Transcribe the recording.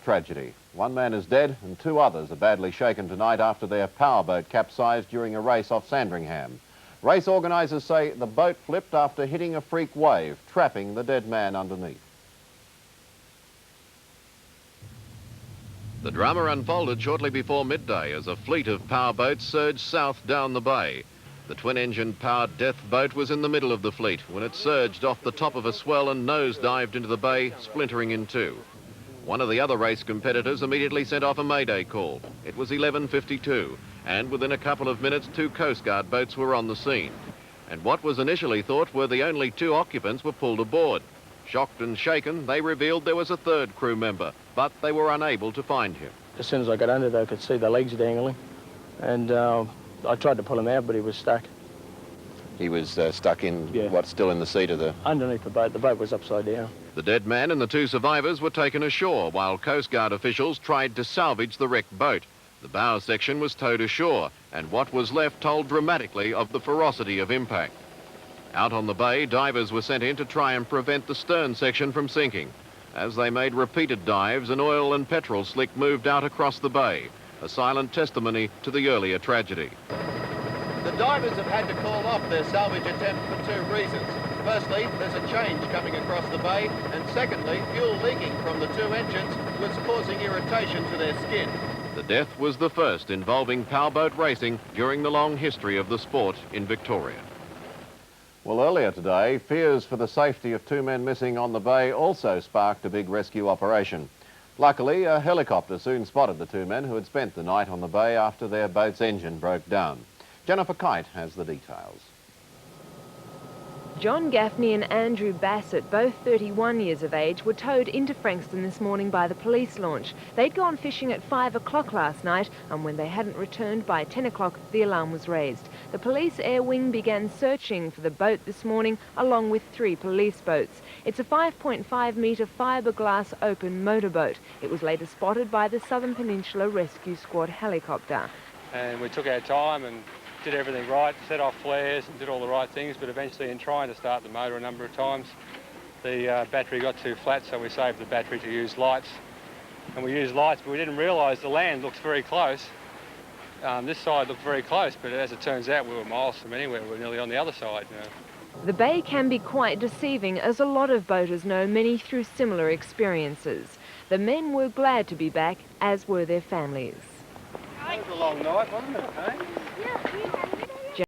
tragedy. One man is dead and 2 others are badly shaken tonight after their powerboat capsized during a race off Sandringham. Race organisers say the boat flipped after hitting a freak wave, trapping the dead man underneath. The drama unfolded shortly before midday as a fleet of powerboats surged south down the bay. The twin-engine powered death boat was in the middle of the fleet when it surged off the top of a swell and nose-dived into the bay, splintering in 2. One of the other race competitors immediately sent off a mayday call. It was 11:52, and within a couple of minutes 2 Coast Guard boats were on the scene. And what was initially thought were the only 2 occupants were pulled aboard. Shocked and shaken, they revealed there was a 3rd crew member, but they were unable to find him. As soon as I got under there, I could see the legs dangling, and I tried to pull him out, but he was stuck. He was stuck in, Yeah. what's still in the seat of the... Underneath the boat. The boat was upside down. The dead man and the 2 survivors were taken ashore while Coast Guard officials tried to salvage the wrecked boat. The bow section was towed ashore, and what was left told dramatically of the ferocity of impact. Out on the bay, divers were sent in to try and prevent the stern section from sinking. As they made repeated dives, an oil and petrol slick moved out across the bay, a silent testimony to the earlier tragedy. The divers have had to call off their salvage attempt for 2 reasons. Firstly, there's a change coming across the bay, and secondly, fuel leaking from the 2 engines was causing irritation to their skin. The death was the first involving powerboat racing during the long history of the sport in Victoria. Well, earlier today, fears for the safety of 2 men missing on the bay also sparked a big rescue operation. Luckily, a helicopter soon spotted the 2 men who had spent the night on the bay after their boat's engine broke down. Jennifer Kite has the details. John Gaffney and Andrew Bassett, both 31 years of age, were towed into Frankston this morning by the police launch. They'd gone fishing at 5 o'clock last night, and when they hadn't returned by 10 o'clock, the alarm was raised. The police air wing began searching for the boat this morning, along with 3 police boats. It's a 5.5-metre fiberglass open motorboat. It was later spotted by the Southern Peninsula Rescue Squad helicopter. And we took our time and did everything right, set off flares and did all the right things, but eventually in trying to start the motor a number of times, the battery got too flat, so we saved the battery to use lights. And we used lights, but we didn't realise the land looks very close. This side looked very close, but as it turns out, we were miles from anywhere. We were nearly on the other side. You know. The bay can be quite deceiving, as a lot of boaters know, many through similar experiences. The men were glad to be back, as were their families. It was a long night, wasn't it, eh? Yeah, we had